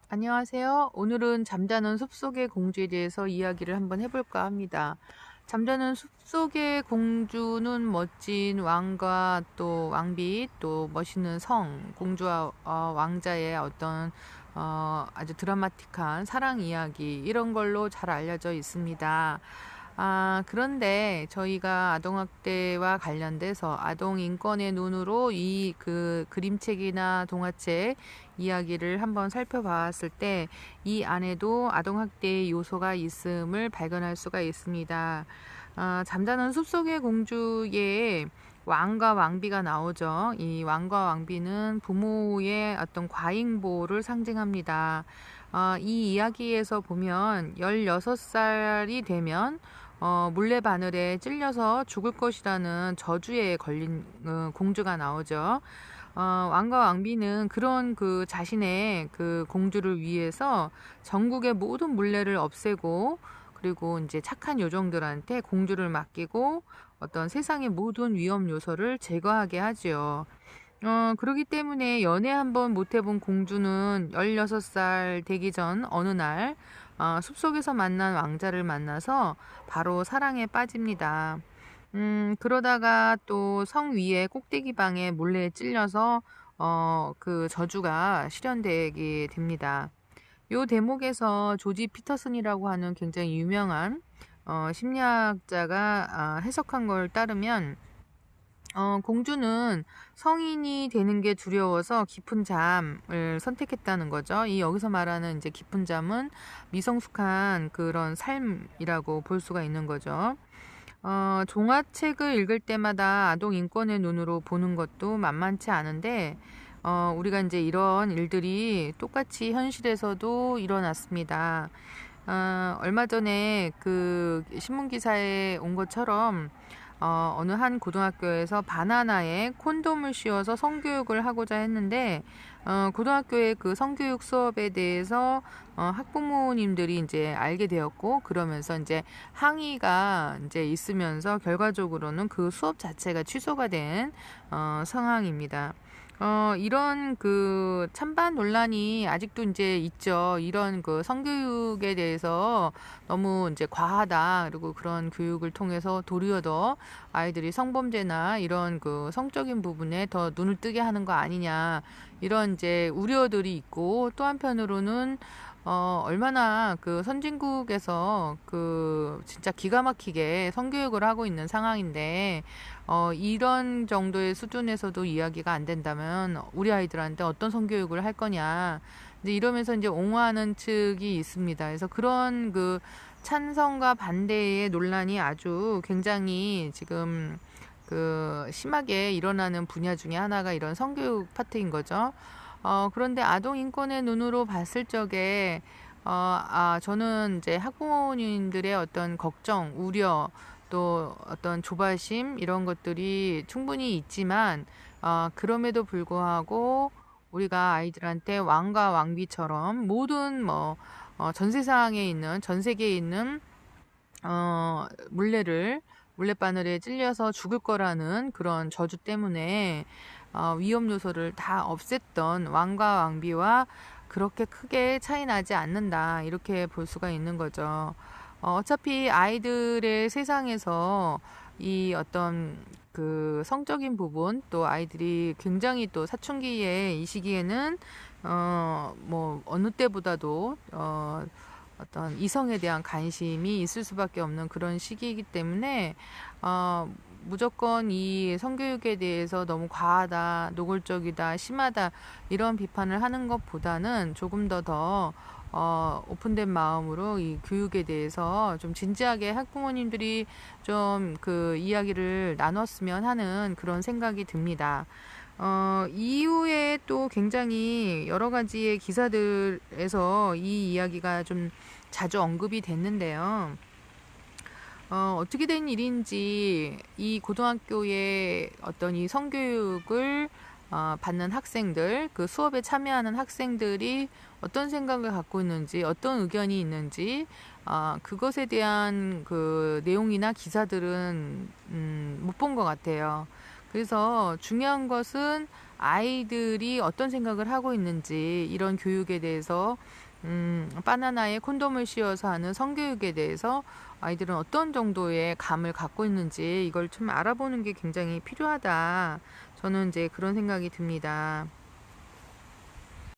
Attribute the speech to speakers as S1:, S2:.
S1: 안녕하세요. 오늘은 잠자는 숲속의 공주에 대해서 이야기를 한번 해볼까 합니다. 잠자는 숲속의 공주는 멋진 왕과 또 왕비 또 멋있는 성, 공주와 왕자의 어떤 아주 드라마틱한 사랑 이야기 이런 걸로 잘 알려져 있습니다. 그런데 저희가 아동학대와 관련돼서 아동 인권의 눈으로 이 그림책이나 동화책 이야기를 한번 살펴봤을 때 이 안에도 아동학대의 요소가 있음을 발견할 수가 있습니다. 잠자는 숲속의 공주에 왕과 왕비가 나오죠. 이 왕과 왕비는 부모의 어떤 과잉보호를 상징합니다. 이 이야기에서 보면 16살이 되면 물레바늘에 찔려서 죽을 것이라는 저주에 걸린 공주가 나오죠. 왕과 왕비는 그런 그 자신의 그 공주를 위해서 전국의 모든 물레를 없애고 그리고 이제 착한 요정들한테 공주를 맡기고 어떤 세상의 모든 위험 요소를 제거하게 하지요. 그러기 때문에 연애 한번 못 해본 공주는 16살 되기 전 어느 날 숲속에서 만난 왕자를 만나서 바로 사랑에 빠집니다. 그러다가 또 성 위에 꼭대기 방에 몰래 찔려서 그 저주가 실현되게 됩니다. 요 대목에서 조지 피터슨이라고 하는 굉장히 유명한 심리학자가 해석한 걸 따르면 공주는 성인이 되는 게 두려워서 깊은 잠을 선택했다는 거죠. 이 여기서 말하는 이제 깊은 잠은 미성숙한 그런 삶이라고 볼 수가 있는 거죠. 종아책을 읽을 때마다 아동 인권의 눈으로 보는 것도 만만치 않은데, 우리가 이제 이런 일들이 똑같이 현실에서도 일어났습니다. 얼마 전에 그 신문기사에 온 것처럼 어느 한 고등학교에서 바나나에 콘돔을 씌워서 성교육을 하고자 했는데 고등학교의 그 성교육 수업에 대해서 학부모님들이 이제 알게 되었고 그러면서 이제 항의가 이제 있으면서 결과적으로는 그 수업 자체가 취소가 된 상황입니다. 이런 그 찬반 논란이 아직도 이제 있죠. 이런 그 성교육에 대해서 너무 이제 과하다. 그리고 그런 교육을 통해서 도리어 더 아이들이 성범죄나 이런 그 성적인 부분에 더 눈을 뜨게 하는 거 아니냐. 이런 이제 우려들이 있고 또 한편으로는 얼마나 그 선진국에서 그 진짜 기가 막히게 성교육을 하고 있는 상황인데 이런 정도의 수준에서도 이야기가 안 된다면 우리 아이들한테 어떤 성교육을 할 거냐. 이제 이러면서 이제 옹호하는 측이 있습니다. 그래서 그런 그 찬성과 반대의 논란이 아주 굉장히 지금 그 심하게 일어나는 분야 중에 하나가 이런 성교육 파트인 거죠. 그런데 아동 인권의 눈으로 봤을 적에 저는 이제 학부모님들의 어떤 걱정, 우려, 또 어떤 조바심 이런 것들이 충분히 있지만 그럼에도 불구하고 우리가 아이들한테 왕과 왕비처럼 모든 전 세상에 있는 전 세계에 있는 물레바늘에 찔려서 죽을 거라는 그런 저주 때문에 위험 요소를 다 없앴던 왕과 왕비와 그렇게 크게 차이 나지 않는다 이렇게 볼 수가 있는 거죠. 어차피 아이들의 세상에서 이 어떤 그 성적인 부분 또 아이들이 굉장히 또 사춘기에 이 시기에는 뭐 어느 때보다도 어떤 이성에 대한 관심이 있을 수밖에 없는 그런 시기이기 때문에 무조건 이 성교육에 대해서 너무 과하다, 노골적이다, 심하다 이런 비판을 하는 것보다는 조금 더 오픈된 마음으로 이 교육에 대해서 좀 진지하게 학부모님들이 좀 그 이야기를 나눴으면 하는 그런 생각이 듭니다. 이후에 또 굉장히 여러 가지의 기사들에서 이 이야기가 좀 자주 언급이 됐는데요. 어떻게 된 일인지 이 고등학교의 어떤 이 성교육을 받는 학생들, 그 수업에 참여하는 학생들이 어떤 생각을 갖고 있는지, 어떤 의견이 있는지, 그것에 대한 그 내용이나 기사들은 못 본 것 같아요. 그래서 중요한 것은 아이들이 어떤 생각을 하고 있는지, 이런 교육에 대해서 바나나에 콘돔을 씌워서 하는 성교육에 대해서 아이들은 어떤 정도의 감을 갖고 있는지 이걸 좀 알아보는 게 굉장히 필요하다. 저는 이제 그런 생각이 듭니다.